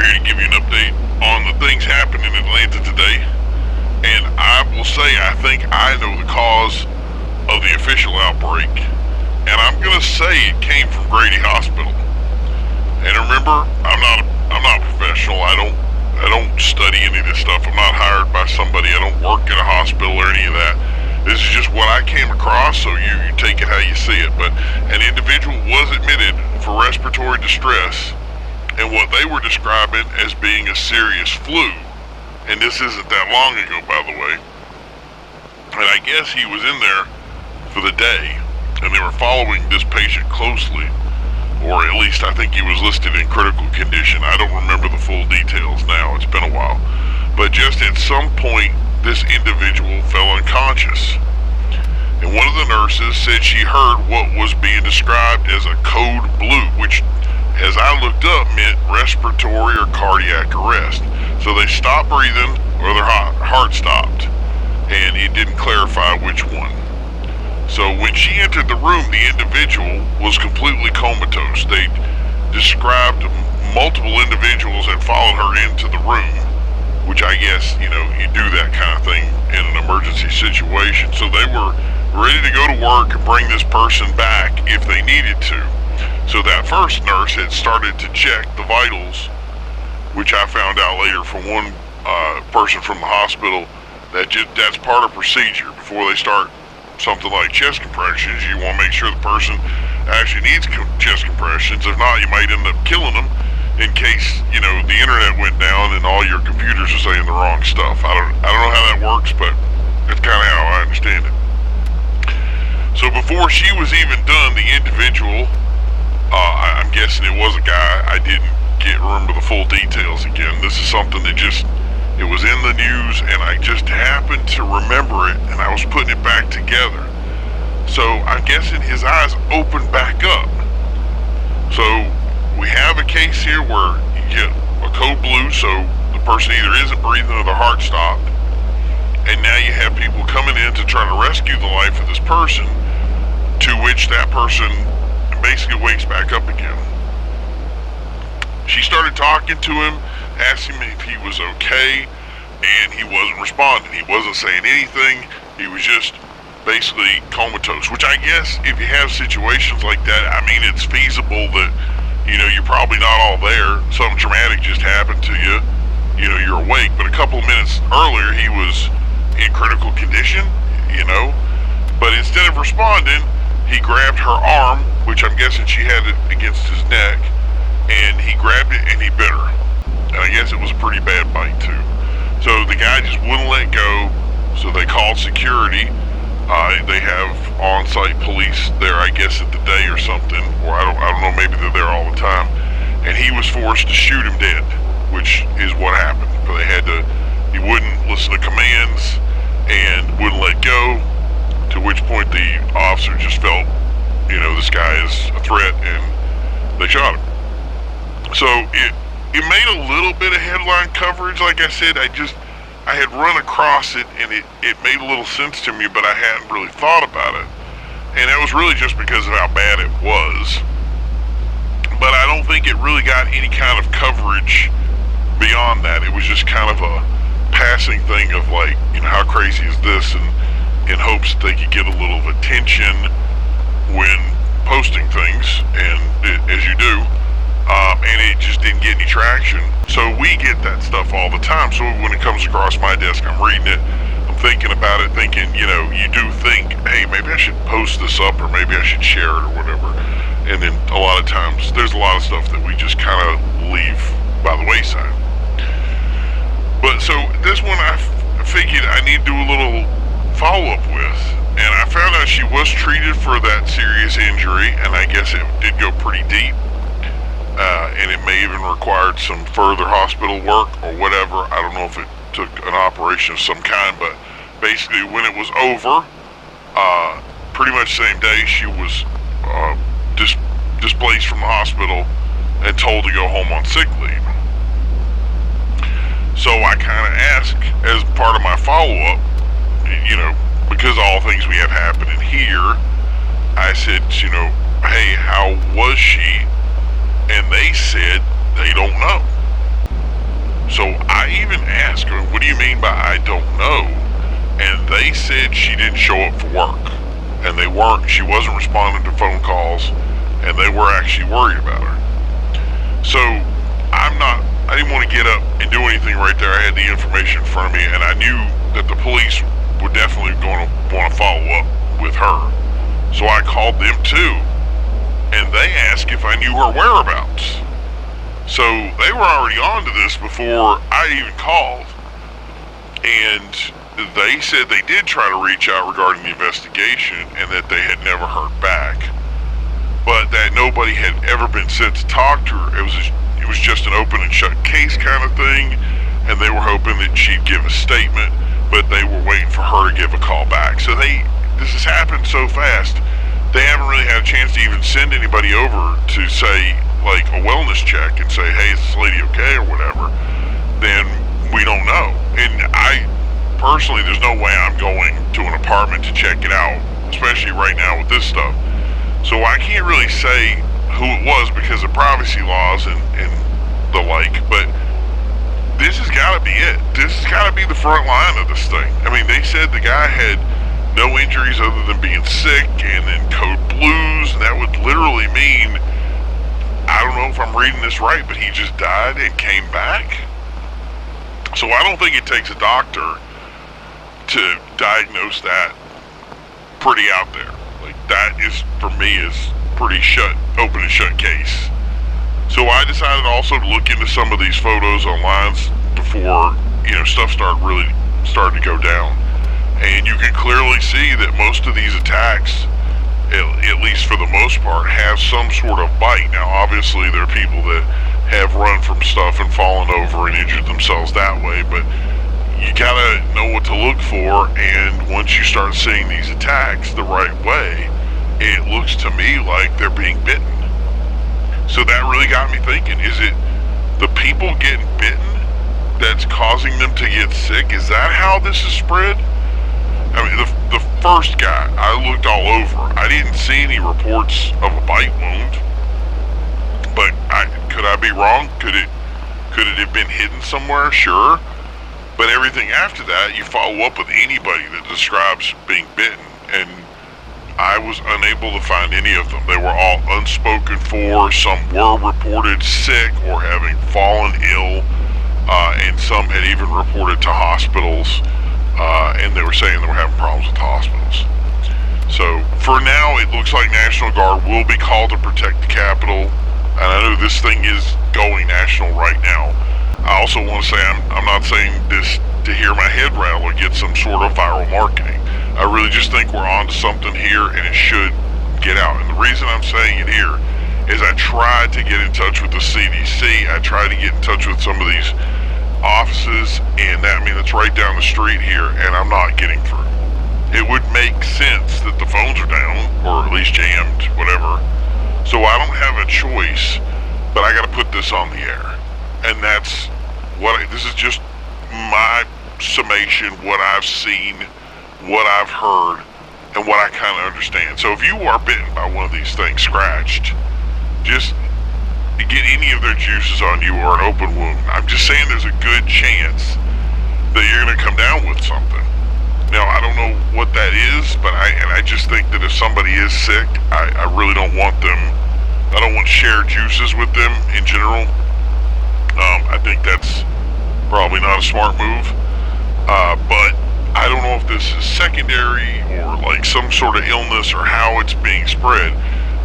here to give you an update on the things happening in Atlanta today. And I will say, I think I know the cause of the official outbreak. And I'm going to say it came from Grady Hospital. And remember, I'm not a professional. I don't study any of this stuff. I'm not hired by somebody. I don't work at a hospital or any of that. This is just what I came across, so you take it how you see it. But an individual was admitted for respiratory distress and what they were describing as being a serious flu. And this isn't that long ago, by the way. And I guess he was in there for the day, and they were following this patient closely, or at least I think he was listed in critical condition. I don't remember the full details now, it's been a while. But just at some point, this individual fell unconscious. And one of the nurses said she heard what was being described as a code blue, which, as I looked up, meant respiratory or cardiac arrest. So they stopped breathing, or their heart stopped, and it didn't clarify which one. So when she entered the room, the individual was completely comatose. They described multiple individuals that followed her into the room, which I guess, you do that kind of thing in an emergency situation. So they were ready to go to work and bring this person back if they needed to. So that first nurse had started to check the vitals, which I found out later from one person from the hospital that's part of procedure. Before they start something like chest compressions, you want to make sure the person actually needs chest compressions. If not, you might end up killing them in case, the internet went down and all your computers are saying the wrong stuff. I don't know how that works, but that's kind of how I understand it. So before she was even done, the individual, I'm guessing it was a guy. I didn't remember the full details again. This is something that it was in the news, and I just happened to remember it, and I was putting it back together. So I'm guessing his eyes opened back up. So we have a case here where you get a code blue, so the person either isn't breathing or their heart stopped. And now you have people coming in to try to rescue the life of this person, to which that person basically wakes back up again. She started talking to him, asking him if he was okay, and he wasn't responding. He wasn't saying anything. He was just basically comatose, which I guess if you have situations like that, it's feasible that, you're probably not all there. Something traumatic just happened to you. You're awake, but a couple of minutes earlier, he was in critical condition, But instead of responding, he grabbed her arm, which I'm guessing she had it against his neck, and he grabbed it and he bit her. And I guess it was a pretty bad bite too. So the guy just wouldn't let go, so they called security. They have on-site police there, I guess, at the day or something, or I don't know, maybe they're there all the time. And he was forced to shoot him dead, which is what happened. But he wouldn't listen to commands and wouldn't let go, to which point the officer just felt, this guy is a threat, and they shot him. So it made a little bit of headline coverage. Like I said, I had run across it, and it made a little sense to me, but I hadn't really thought about it. And that was really just because of how bad it was. But I don't think it really got any kind of coverage beyond that. It was just kind of a passing thing of like, how crazy is this, and in hopes that they could get a little attention when posting things, and as you do. And it just didn't get any traction. So we get that stuff all the time. So when it comes across my desk, I'm reading it, I'm thinking about it, thinking, you do think, hey, maybe I should post this up, or maybe I should share it, or whatever. And then a lot of times, there's a lot of stuff that we just kind of leave by the wayside. But so this one, I figured I need to do a little follow-up with. And I found out she was treated for that serious injury, and I guess it did go pretty deep. And it may even required some further hospital work or whatever. I don't know if it took an operation of some kind, but basically when it was over, pretty much the same day, she was displaced from the hospital and told to go home on sick leave. So I kind of asked, as part of my follow-up, because all things we have happening here, I said, hey, how was she? And they said they don't know. So I even asked her, what do you mean by I don't know? And they said she didn't show up for work. And she wasn't responding to phone calls, and they were actually worried about her. So I didn't want to get up and do anything right there. I had the information in front of me, and I knew that the police were definitely going to want to follow up with her. So I called them too, and they asked if I knew her whereabouts. So they were already on to this before I even called, and they said they did try to reach out regarding the investigation and that they had never heard back, but that nobody had ever been sent to talk to her. It was just an open and shut case kind of thing, and they were hoping that she'd give a statement, but they were waiting for her to give a call back. So this has happened so fast, they haven't really had a chance to even send anybody over to say, like, a wellness check and say, hey, is this lady okay or whatever. Then we don't know. And I personally, there's no way I'm going to an apartment to check it out, especially right now with this stuff. So I can't really say who it was because of privacy laws and the like, but this has got to be it. This has got to be the front line of this thing. I mean, they said the guy had no injuries other than being sick and then code blues, and that would literally mean, I don't know if I'm reading this right, but he just died and came back. So I don't think it takes a doctor to diagnose that pretty out there. Like, that is, for me, is pretty open and shut case. So I decided also to look into some of these photos online before, stuff started to go down. And you can clearly see that most of these attacks, at least for the most part, have some sort of bite. Now, obviously, there are people that have run from stuff and fallen over and injured themselves that way, but you gotta know what to look for, and once you start seeing these attacks the right way, it looks to me like they're being bitten. So that really got me thinking, is it the people getting bitten that's causing them to get sick? Is that how this is spread? I mean, the first guy, I looked all over. I didn't see any reports of a bite wound, but could I be wrong? Could it have been hidden somewhere? Sure. But everything after that, you follow up with anybody that describes being bitten, and I was unable to find any of them. They were all unspoken for. Some were reported sick or having fallen ill, and some had even reported to hospitals, and they were saying they were having problems with hospitals. So for now, it looks like National Guard will be called to protect the Capitol, and I know this thing is going national right now. I also want to say I'm not saying this to hear my head rattle or get some sort of viral marketing. I really just think we're on to something here, and it should get out. And the reason I'm saying it here is I tried to get in touch with the CDC. I tried to get in touch with some of these offices, and it's right down the street here, and I'm not getting through. It would make sense that the phones are down, or at least jammed, whatever. So I don't have a choice, but I got to put this on the air. And that's this is just my summation, what I've seen, what I've heard, and what I kind of understand. So if you are bitten by one of these things, scratched, just get any of their juices on you or an open wound. I'm just saying there's a good chance that you're going to come down with something. Now, I don't know what that is, but I just think that if somebody is sick, I really don't want them, I don't want to share juices with them in general. I think that's probably not a smart move, but I don't know if this is secondary or like some sort of illness or how it's being spread,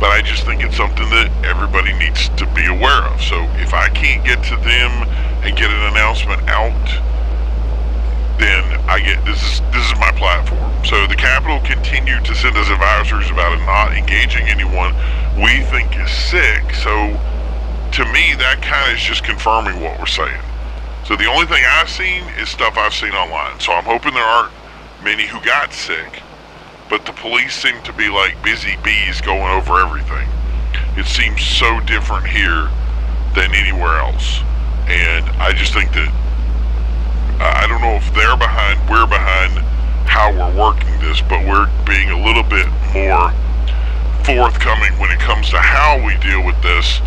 but I just think it's something that everybody needs to be aware of. So if I can't get to them and get an announcement out, then this is my platform. So the Capitol continued to send us advisories about it not engaging anyone we think is sick. So to me, that kind of is just confirming what we're saying. So the only thing I've seen is stuff I've seen online. So I'm hoping there aren't many who got sick, but the police seem to be like busy bees going over everything. It seems so different here than anywhere else. And I just think that, I don't know if we're behind how we're working this, but we're being a little bit more forthcoming when it comes to how we deal with this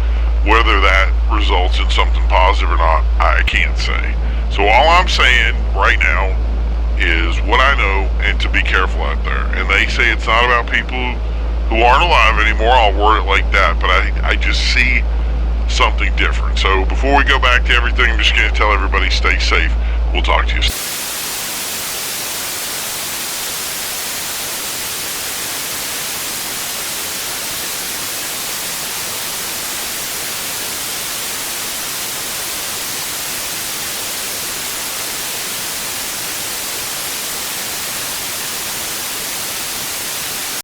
Whether that results in something positive or not, I can't say. So all I'm saying right now is what I know, and to be careful out there. And they say it's not about people who aren't alive anymore. I'll word it like that, but I just see something different. So before we go back to everything, I'm just going to tell everybody stay safe. We'll talk to you soon.